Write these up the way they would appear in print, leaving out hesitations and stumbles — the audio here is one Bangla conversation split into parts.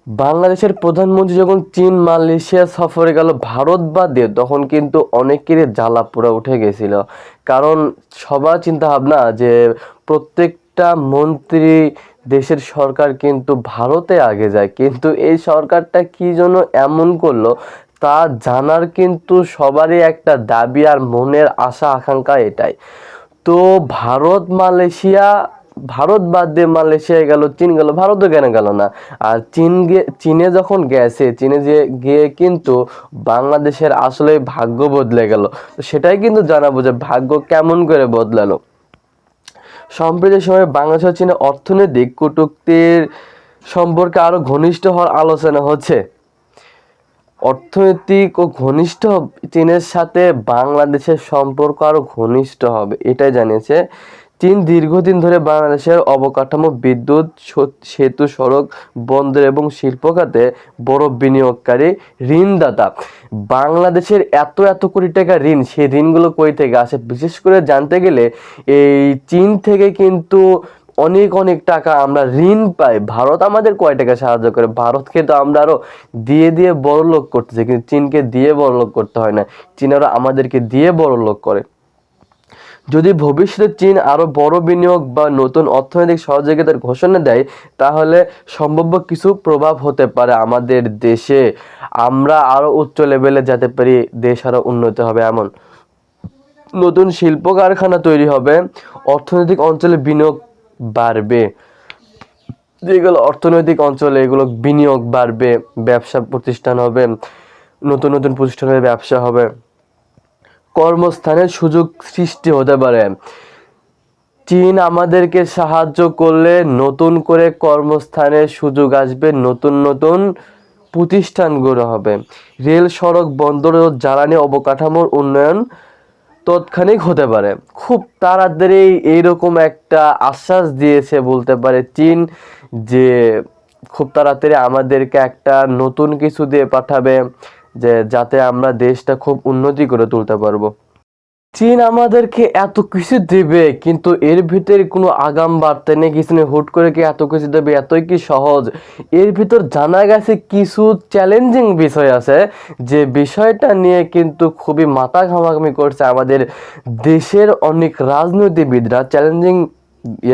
বাংলাদেশের প্রধানমন্ত্রী যখন চীন মালয়েশিয়া সফরে গেল ভারত বাদে, তখন কিন্তু অনেকেরই জ্বালা পোড়া উঠে গেছিল। কারণ সবার চিন্তা ভাবনা যে প্রত্যেকটা মন্ত্রী দেশের সরকার কিন্তু ভারতে আগে যায়, কিন্তু এই সরকারটা কি জন্য এমন করলো তা জানার কিন্তু সবারই একটা দাবি আর মনের আশা আকাঙ্ক্ষা এটাই। তো ভারত বাদ দিয়ে মালয়েশিয়া গেল, চীন গেল, ভারতও কেন গেল না? আর চীনে যখন গেছে, চীনে যে গিয়ে কিন্তু বাংলাদেশের আসলে ভাগ্য বদলে গেল। তো সেটাই কিন্তু জানাবো যে ভাগ্য কেমন করে বদলালো। সম্প্রতি সময়ে বাংলাদেশ ও চীনের অর্থনৈতিক কূটনীতির সম্পর্কে আরো ঘনিষ্ঠ হওয়ার আলোচনা হচ্ছে। অর্থনৈতিক ও ঘনিষ্ঠ চীনের সাথে বাংলাদেশের সম্পর্ক আরো ঘনিষ্ঠ হবে, এটাই জানিয়েছে। চীন দীর্ঘদিন ধরে বাংলাদেশের অবকাঠামো, বিদ্যুৎ, সেতু, সড়ক, বন্দর এবং শিল্প খাতে বড় বিনিয়োগকারী, ঋণদাতা। বাংলাদেশের এত এত কোটি টাকা ঋণ, সেই ঋণগুলো কই থেকে আসে বিশেষ করে জানতে গেলে এই চীন থেকে কিন্তু অনেক অনেক টাকা আমরা ঋণ পাই। ভারত আমাদের কয় টাকা সাহায্য করে? ভারতকে তো আমরা আরো দিয়ে দিয়ে বড়লোক করতেছি, কিন্তু চীনকে দিয়ে বড়লোক করতে হয় না, চীন আরো আমাদেরকে দিয়ে বড়লোক করে। যদি ভবিষ্যতে চীন আরো বড় বিনিয়োগ বা নতুন অর্থনৈতিক সহযোগিতার ঘোষণা দেয়, তাহলে সম্ভাব্য কিছু প্রভাব হতে পারে আমাদের দেশে। আমরা আরো উচ্চ লেভেলে যেতে পারি, দেশ আরো উন্নতি হবে। এমন নতুন শিল্প কারখানা তৈরি হবে, অর্থনৈতিক অঞ্চলে বিনিয়োগ বাড়বে। যেগুলো অর্থনৈতিক অঞ্চলে এগুলো বিনিয়োগ বাড়বে, ব্যবসা প্রতিষ্ঠান হবে, নতুন নতুন প্রতিষ্ঠানের ব্যবসা হবে, কর্মস্থানের সুযোগ সৃষ্টি হতে পারে। চীন আমাদেরকে সাহায্য করলে নতুন করে কর্মস্থানের সুযোগ আসবে, নতুন নতুন প্রতিষ্ঠান গড়ে হবে, রেল, সড়ক, বন্দর ও জ্বালানি অবকাঠামোর উন্নয়ন তৎক্ষণিক হতে পারে। খুব তাড়াতাড়ি এইরকম একটা আশ্বাস দিয়েছে বলতে পারে চীন, যে খুব তাড়াতাড়ি আমাদেরকে একটা নতুন কিছু দিয়ে পাঠাবে, যে যাতে আমরা দেশটা খুব উন্নতি করে তুলতে পারবো। চীন আমাদেরকে এত কিছু দেবে, কিন্তু এর ভিতরে কোনো আগাম বার্তা নেই, কিছু নেই। হুট করে কি এত কিছু দেবে? এতই কি সহজ? এর ভিতর জানা গেছে কিছু চ্যালেঞ্জিং বিষয় আছে, যে বিষয়টা নিয়ে কিন্তু খুবই মাথা ঘামাঘামি করছে আমাদের দেশের অনেক রাজনীতিবিদরা। চ্যালেঞ্জিং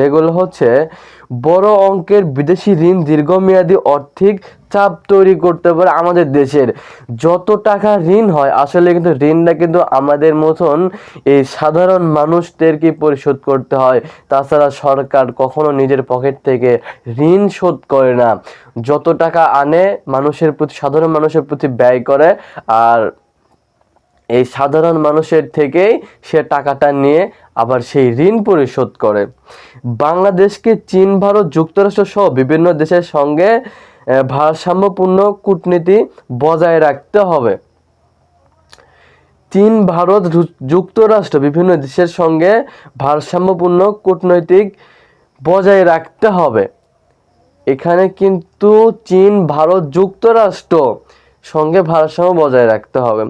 এগুলো হচ্ছে, বড় অঙ্কের বিদেশি ঋণ দীর্ঘমেয়াদী আর্থিক চাপ তৈরি করতে পারে আমাদের দেশের। যত টাকা ঋণ হয়, আসলে কিন্তু ঋণটা কিন্তু আমাদের মতন এই সাধারণ মানুষদেরকে পরিশোধ করতে হয়। তাছাড়া সরকার কখনো নিজের পকেট থেকে ঋণ শোধ করে না। যত টাকা আনে মানুষের প্রতি, সাধারণ মানুষের প্রতি ব্যয় করে, আর এই সাধারণ মানুষের থেকেই সে টাকাটা নিয়ে আবার সেই ঋণ পরিশোধ করে। বাংলাদেশকে চীন, ভারত, যুক্তরাষ্ট্র সহ বিভিন্ন দেশের সঙ্গে ভারসাম্যপূর্ণ কূটনীতি বজায় রাখতে হবে। চীন, ভারত, যুক্তরাষ্ট্র বিভিন্ন দেশের সঙ্গে ভারসাম্যপূর্ণ কূটনৈতিক বজায় রাখতে হবে। এখানে কিন্তু চীন, ভারত, যুক্তরাষ্ট্র সঙ্গে ভারসাম্য বজায় রাখতে হবে।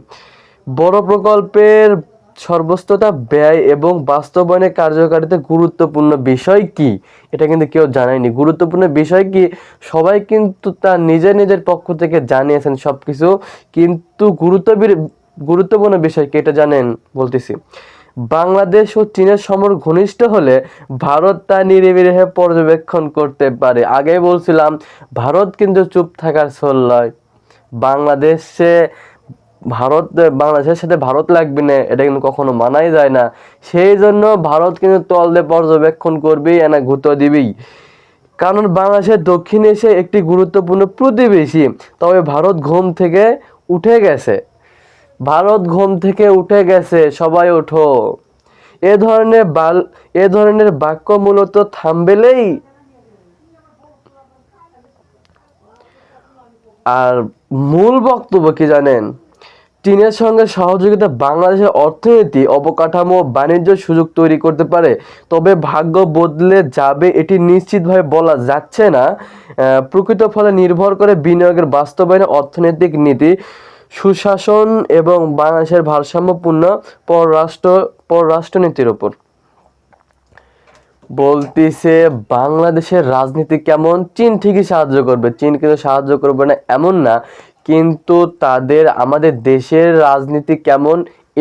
বড় প্রকল্পের সর্বস্ততা, ব্যয় এবং বাস্তবায়নের কার্যকারিতা গুরুত্বপূর্ণ বিষয় কি? এটা কিন্তু কেউ জানায়নি। গুরুত্বপূর্ণ বিষয় কি সবাই কিন্তু তার নিজের নিজের পক্ষ থেকে জানিয়েছেন সবকিছু, কিন্তু গুরুত্বপূর্ণ বিষয় কি এটা জানেন? বলতেছি। বাংলাদেশ ও চীনের সম্পর্ক ঘনিষ্ঠ হলে ভারত তা নিরিবিলি পর্যবেক্ষণ করতে পারে। আগেই বলছিলাম, ভারত কিন্তু চুপ থাকার ছোল নয়। বাংলাদেশের সাথে ভারত লাগবে না, এটা কিন্তু কখনো মানাই যায় না। সেই জন্য ভারত কিন্তু তল দিয়ে পর্যবেক্ষণ করবেই, এনা গুঁতো দিবেই। কারণ বাংলাদেশের দক্ষিণ এশিয়ায় একটি গুরুত্বপূর্ণ প্রতিবেশী। তবে ভারত ঘুম থেকে উঠে গেছে। সবাই ওঠো। এ ধরনের বাক্য মূলত থাম্বনেইলেই। আর মূল বক্তব্য কি জানেন? চীনের সঙ্গে সহযোগিতা বাংলাদেশের অর্থনীতি, অবকাঠামো, বাণিজ্য সুযোগ তৈরি করতে পারে। তবে ভাগ্য বদলে যাবে এটি নিশ্চিতভাবে বলা যাচ্ছে না। প্রকৃত ফলে নির্ভর করে বিনিয়োগের বাস্তবায়নে, অর্থনৈতিক নীতি, সুশাসন এবং বাংলাদেশের ভারসাম্যপূর্ণ পররাষ্ট্রনীতির উপর। বলতিছে বাংলাদেশের রাজনীতি কেমন, চীন ঠিকই সাহায্য করবে, চীন কিন্তু সাহায্য করবে না এমন না, কিন্তু তাদের আমাদের দেশের রাজনীতি কেমন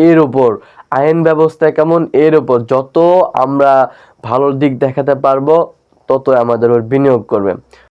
এর উপর, আইন ব্যবস্থা কেমন এর উপর যত আমরা ভালো দিক দেখাতে পারবো তত আমাদের ওর বিনিয়োগ করবে।